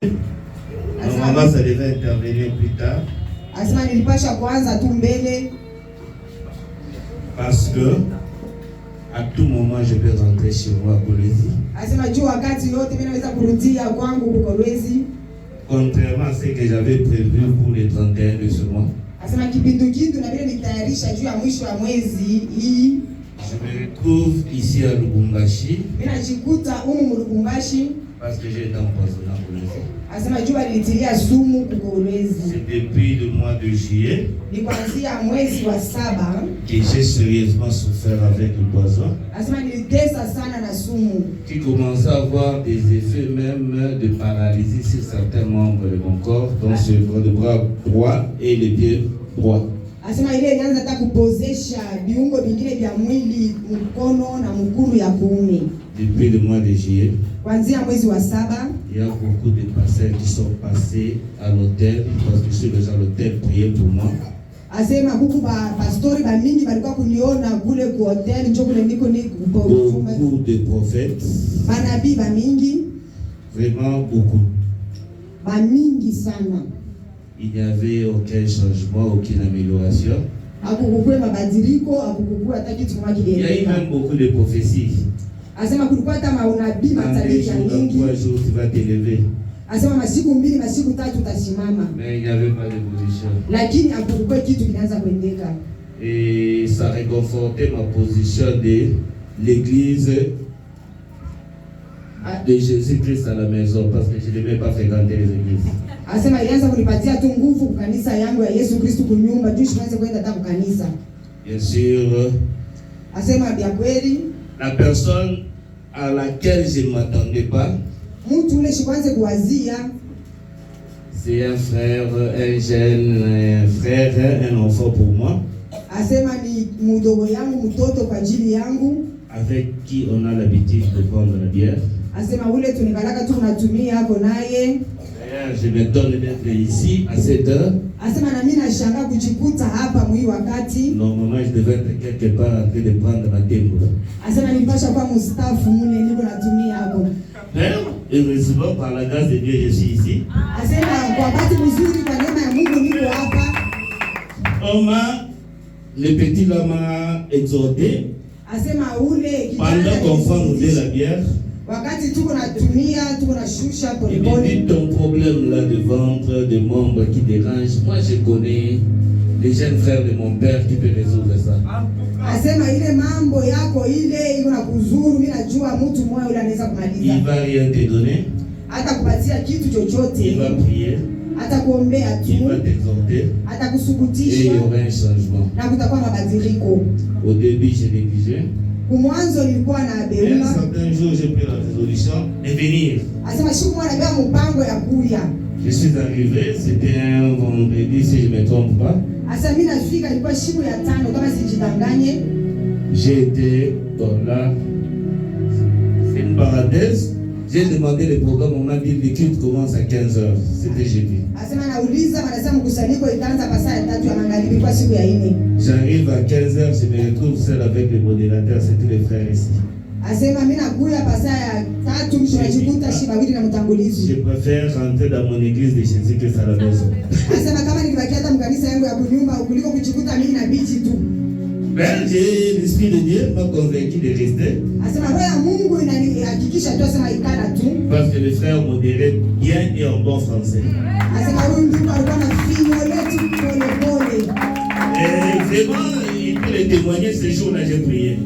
Normalement, ça devait intervenir plus tard. Asema nilipasha kuanza tu mbele Parce que à tout moment je peux rentrer chez moi à Kolwezi. asema juu wakati yote mimi naweza kurudia kwangu huko Kolwezi. Contrairement à ce que j'avais prévu pour les 31 de ce mois. Asema kipindukindu na vile nitayarisha juu ya mwisho wa mwezi hii. Je me retrouve ici à Lubumbashi. Mimi najikuta humu Lubumbashi Parce que j'ai été empoisonné à Kolwezi. asema juu alitilia sumu huko Kolwezi. C'est depuis le mois de juillet Ni kuanzia mwezi wa 7 que j'ai sérieusement souffert avec le poison, asema nilitesa sana na sumu. qui commençait à avoir des effets même de paralysie sur certains membres de mon corps, dont le bras droit et le pied droit. Asema ile ilianza hata kupozesha viungo vingine vya mwili, mkono na mguu ya kuume. Depuis le mois de juillet, Kuanzia mwezi wa 7 il y a beaucoup de patients qui sont passés à l'hôtel, parce que je suis déjà à l'hôtel prier pour moi. asema huku pastori ba mingi balikuwa kuniona kule ku hotel njoo kule niko Beaucoup de prophètes, manabii ba mingi vraiment sana. il n'y avait aucun changement, aucune amélioration. Hakukukua mabadiliko, hakukukua hata kitu kama kile. Il y a eu même beaucoup de prophéties. Asema kulikuwa hata maunabii matabiri mingi. 3 jours tu vas t'élever. Asema masiku 2 masiku 3 utasimama. Mais il n'y avait pas d'évolution. Lakini hakukukua kitu kinaanza kuendeka. Et ça réconfortait ma position de l'église de Jésus-Christ à la maison, parce que je ne devais pas fréquenter les églises. Asema ilianza kunipatia tu nguvu kwa kanisa yangu ya Yesu Kristo kunyumba juu siweze kwenda hata kanisa. Bien sûr. Asema bia kweli La personne à laquelle je ne m'attendais pas, mtu ule shikwanze kuwazia, c'est un frère, un jeune un frère, un enfant pour moi. Asema ni mdogo yangu, mtoto kwa ajili yangu, avec qui on a l'habitude de prendre la bière. asema ule tunikalaka tu unatumia hapo naye. D'ailleurs, je m'étonne d'être ici à cette heure. Asema na mimi nashangaa kujikuta hapa mwi wakati. Normalement, je devais être quelque part en train de prendre ma tembo. Asema nilipasha kwa mustafu mule niko natumia hapo. Mais heureusement, par la grâce de Dieu, je suis ici. Asema kwa bahati nzuri kwa neema ya Mungu niko hapa. Le petit là m'a exhorté. Asema ule pendant qu'on fait la bière. Wakati tuko natumia, tuko nashusha Il polepole. me dit ton problème là de ventre, de membres qui dérange. Moi je connais les jeunes frères de mon père qui peut résoudre ça. Asema ile mambo yako ile iko na kuzuru, mimi najua mtu mmoja yule anaweza kumaliza. Il va rien te donner. Hata kupatia kitu chochote. Il va prier. Hata kuombea tu. Il va t'exhorter. Hata kusukutisha. Et il y aura un changement. Na kutakuwa mabadiliko. Au début je négligeais. Kumwanzo nilikuwa na beuma. Un certain jour j'ai pris la résolution de venir. Asema siku moja nabeba mpango ya kuya. Je suis arrivé, c'était un vendredi si je ne me trompe pas. Asa mimi nafika ilikuwa siku ya 5 kama sijidanganye. J'ai été là. C'est une parenthèse. J'ai demandé le programme, on m'a dit le culte commence à 15h. C'était jeudi. Asema nauliza wanasema mkusanyiko itaanza saa ya 3 ya magharibi kwa siku ya 4. J'arrive à 15h, je me retrouve seul avec le modérateur, c'est tous les frères ici. Asema mimi nakuya saa ya 3 mtunajikuta shibawili na mtangulizi. Je préfère rentrer dans mon église de Jésus-Christ à la maison. Asema kama nikibaki hata mkanisa yangu ya kunyumba kuliko kujikuta mimi na bichi tu. Ben, l'esprit de Dieu m'a convaincu de rester. Asema roho ya Mungu inanihakikisha tu asema ikala tu. Parce que le frère modérait bien et en bon français. Asema huyu ndio alikuwa na finyo letu pole pole. Et vraiment, il peut le témoigner ce jour-là, j'ai prié.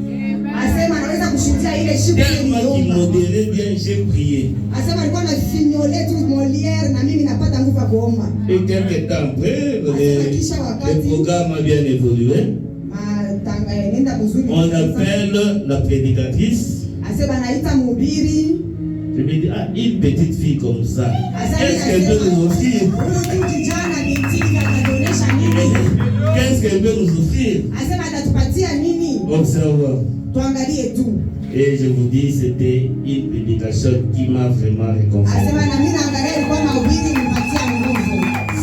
Asema anaweza kushuhudia ile siku tellement qu'il modérait bien, j'ai prié. Asema alikuwa na finyo letu Molière na mimi napata nguvu ya kuomba. Et quelques temps après, le programme a bien évolué. On appelle la prédicatrice. Je me dis, ah, une petite fille comme ça, qu'est-ce qu'elle peut nous offrir? Qu'est-ce qu'elle peut nous offrir? Observons. Et je vous dis, c'était une prédication qui m'a vraiment réconforté.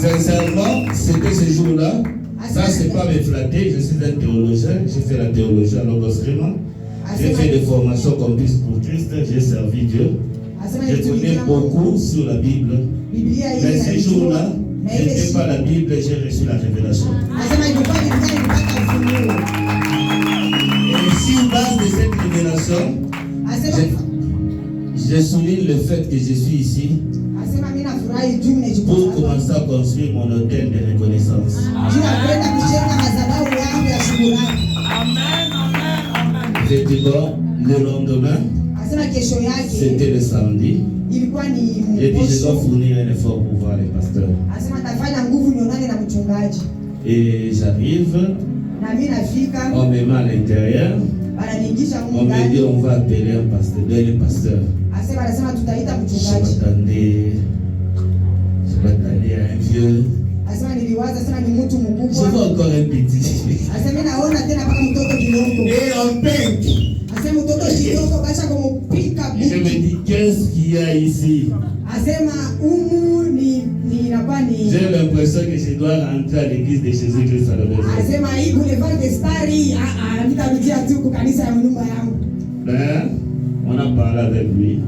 Sincèrement, c'était ce jour-là. Ça, c'est pas me flatter. Je suis un théologien. J'ai fait la théologie à Logos Réma. J'ai fait des formations comme Christ pour Christ. J'ai servi Dieu. Je connais beaucoup sur la Bible. Mais ces jours-là, je n'étais pas la Bible, j'ai reçu la révélation. Et sur base de cette révélation, je souligne le fait que je suis ici pour commencer à construire mon hôtel de reconnaissance. Effectivement, le lendemain, c'était le samedi. Et puis je dois fournir un effort pour voir les pasteurs. Et j'arrive, on me met à l'intérieur, on me dit on va appeler un pasteur, le pasteur. Je m'attendais à un vieux. Je vois encore un petit. Et on pink. Je me dis, qu'est-ce qu'il y a ici? J'ai l'impression que je dois rentrer à l'église de Jésus-Christ à la maison. Ben, on a parlé avec lui.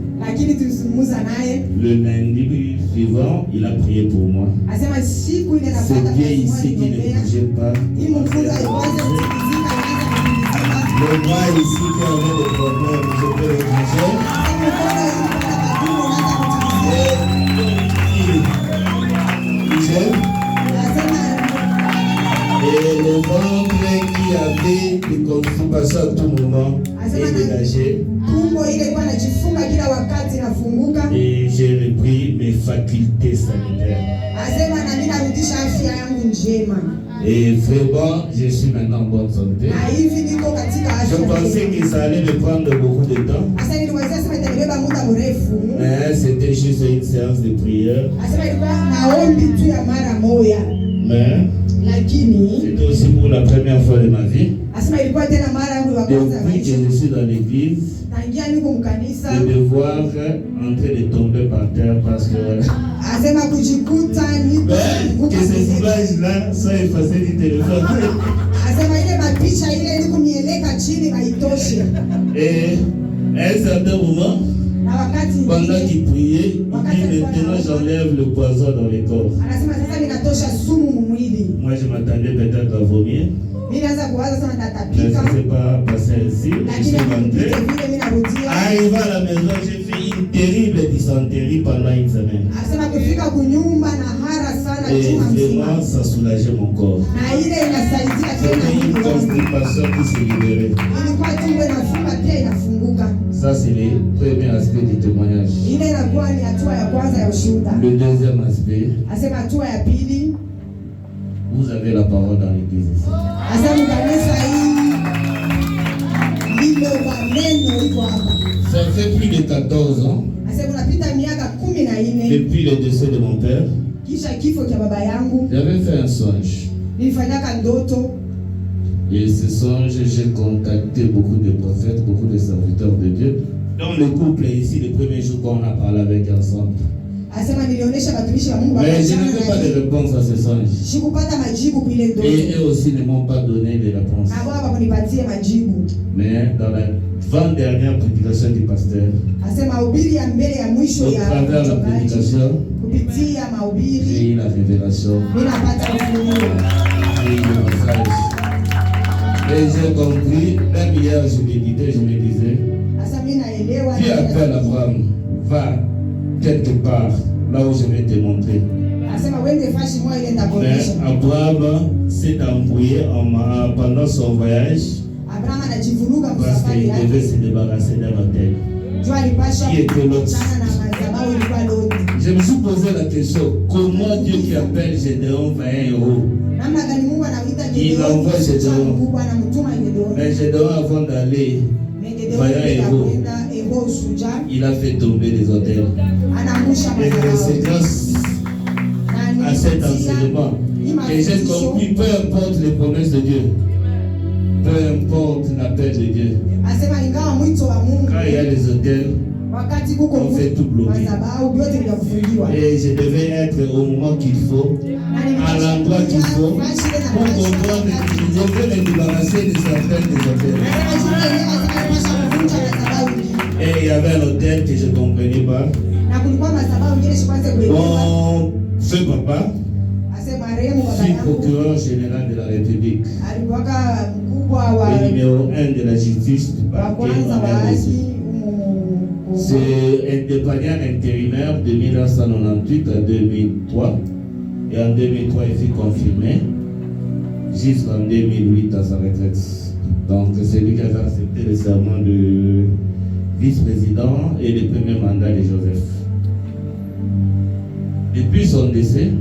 Le lundi suivant, il a prié pour moi. C'est bien ici qui ne bougeait pas. Le bras ici qui avait des problèmes, je peux le bouger. Et le ventre qui avait des constipations à tout moment est dégagé. Et j'ai repris mes facultés sanitaires. Et vraiment, je suis maintenant en bonne santé. Je pensais que ça allait me prendre beaucoup de temps. Mais c'était juste une séance de prière. Mais c'était aussi pour la première fois de ma vie. Depuis que je suis dans l'église, de me voir en train de tomber par terre parce que que ces images-là soient effacées du téléphone. Et à un certain moment, pendant qu'il priait, il dit maintenant j'enlève le poison dans les corps. Moi je m'attendais peut-être à vomir. Mais ça ne s'est pas passé ainsi. Je suis rentré. Arrivé à la maison, j'ai fait une terrible dysenterie pendant une semaine. Et vraiment, ça soulageait mon corps. C'était une constipation qui s'est libérée. Ça, c'est le premier aspect du témoignage. Le deuxième aspect, vous avez la parole dans l'église ici. Ça fait plus de 14 ans depuis le décès de mon père. J'avais fait un songe. Et ce songe, j'ai contacté beaucoup de prophètes, beaucoup de serviteurs de Dieu. Dans le couple ici, le premier jour qu'on a parlé avec ensemble. Mais je n'avais pas de réponse à ce songe. Et eux aussi ne m'ont pas donné de réponse. Mais dans la avant-dernière prédication du pasteur, au travers de la prédication, j'ai eu la révélation, j'ai eu le message. Et j'ai compris, même hier je méditais, je me disais, Dieu appelle Abraham, va quelque part, là où je vais te montrer. Mais Abraham s'est embrouillé pendant son voyage parce qu'il devait se débarrasser d'un hôtel. Qui était l'autre? Je me suis posé la question, comment Dieu qui appelle Gédéon va un héros? Il envoie Gédéon. Mais Gédéon, avant d'aller voyant un héros, il a fait tomber des hôtels. Et c'est grâce à cet enseignement que j'ai compris, peu importe les promesses de Dieu, peu importe l'appel de Dieu, quand il y a les hôtels, On fait tout bloquer. Et je devais être au moment qu'il faut, à l'endroit qu'il faut, pour comprendre que je devais me débarrasser de certaines des affaires. Et il y avait un hôtel que je ne comprenais pas. Mon feu papa, fut procureur général de la République, le numéro 1 de la justice du parquet en RDC. C'est indépendant intérimaire de 1998 à 2003. Et en 2003, il fut confirmé jusqu'en 2008 à sa retraite. Donc, c'est lui qui avait accepté le serment de vice-président et le premier mandat de Joseph. Depuis son décès,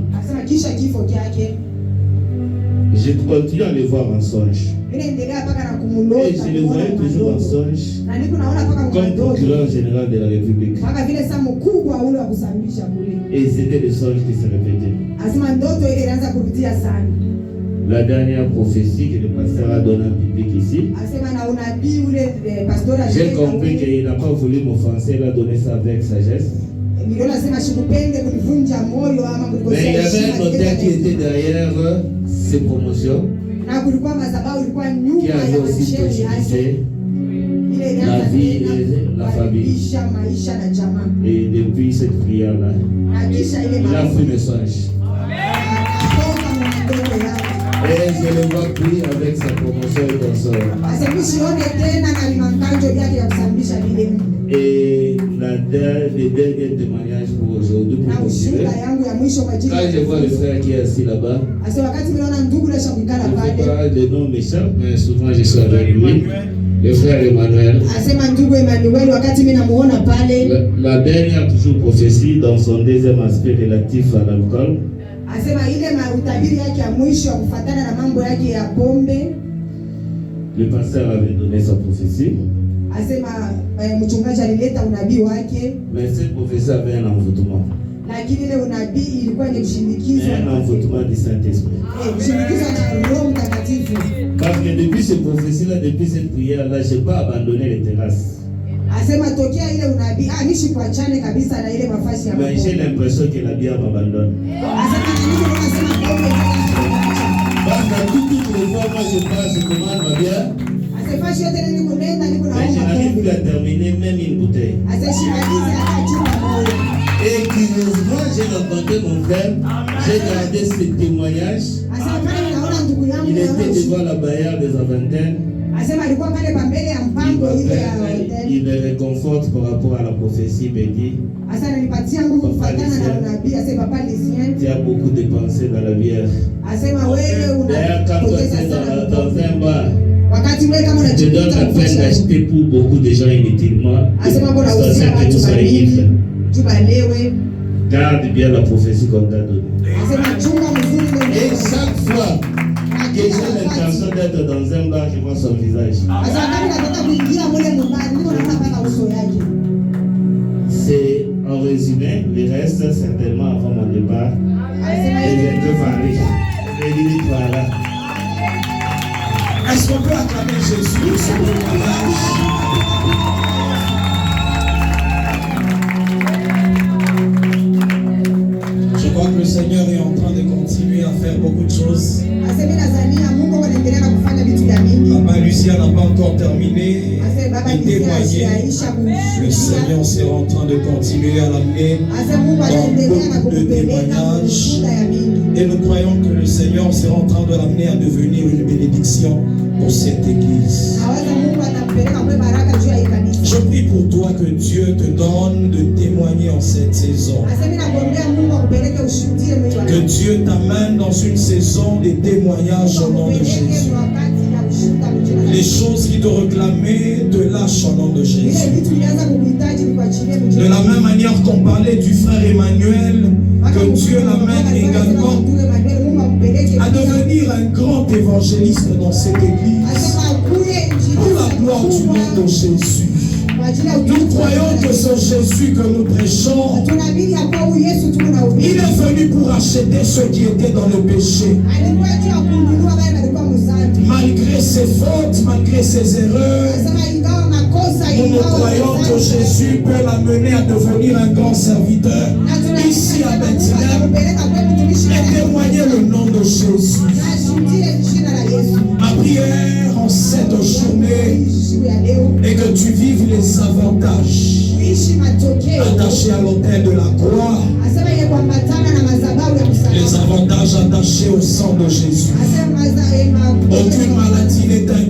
je continue à le voir en songe. Et je le voyais toujours en songe comme procureur général de la République. Et c'était des songes qui se répétaient. La dernière prophétie que le pasteur a donnée en public ici, j'ai compris qu'il n'a pas voulu m'offenser, il a donné ça avec sagesse. Mais il y avait un notaire qui était derrière ces promotions, qui avait aussi préjugé la vie et la famille. Et depuis cette prière-là, il a pris le songe. Et je le vois plus avec sa promotion et consort. Et le dernier témoignage pour aujourd'hui, pour continuer. Quand je vois le frère qui est assis là-bas, je ne sais pas le nom m'échappe, mais souvent je suis avec lui. Le frère Emmanuel. La dernière toujours prophétie dans son deuxième aspect relatif à l'alcool. Le pasteur avait donné sa prophétie. Mais cette prophétie avait un envoûtement. Un envoûtement du Saint-Esprit. Parce que depuis cette prophétie-là, depuis cette prière-là, je n'ai pas abandonné les terrasses. Mais j'ai l'impression que la bière m'abandonne. Parce que toutes les fois, moi je passe, je commande ma bière. Mais je n'arrive plus à terminer même une bouteille. Et curieusement, j'ai rencontré mon frère, j'ai gardé ce témoignage. Il était devant la barrière des Aventins. Il me réconforte par rapport à la prophétie, il me dit, tu as beaucoup dépensé dans la bière. D'ailleurs, quand tu es dans un bar, tu te donnes la peine d'acheter pour beaucoup de gens inutilement. C'est ça que vous soyez ivres. Garde bien la prophétie qu'on t'a donnée. Et chaque fois que j'ai l'intention d'être dans un bar, je vois son visage. C'est en résumé, le reste certainement avant mon départ. Je viendrai parler. Je dis voilà. Est-ce qu'on peut acclamer Jésus sur le mariage? Je crois que le Seigneur est en train de continuer à faire beaucoup de choses. Papa Lucien n'a pas encore terminé de témoigner. Le Seigneur sera en train de continuer à l'amener dans beaucoup de témoignages. Et nous croyons que le Seigneur sera en train de l'amener à devenir une bénédiction pour cette église. Je prie pour toi que Dieu te donne de témoigner en cette saison. Que Dieu t'amène dans une saison de témoignages au nom de Jésus. Les choses qui te réclamaient te lâchent au nom de Jésus. De la même manière qu'on parlait du frère Emmanuel, que Dieu l'amène également à devenir un grand évangéliste dans cette église. Pour la gloire du nom de Jésus. Nous croyons que ce Jésus que nous prêchons, il est venu pour acheter ceux qui étaient dans le péché. Malgré ses fautes, malgré ses erreurs, Nous croyons que Jésus peut l'amener à devenir un grand serviteur ici à Bethléem et témoigner le nom de Jésus. Ma prière en cette journée est que tu vives les avantages attachés à l'autel de la croix, les avantages attachés au sang de Jésus. Aucune maladie n'est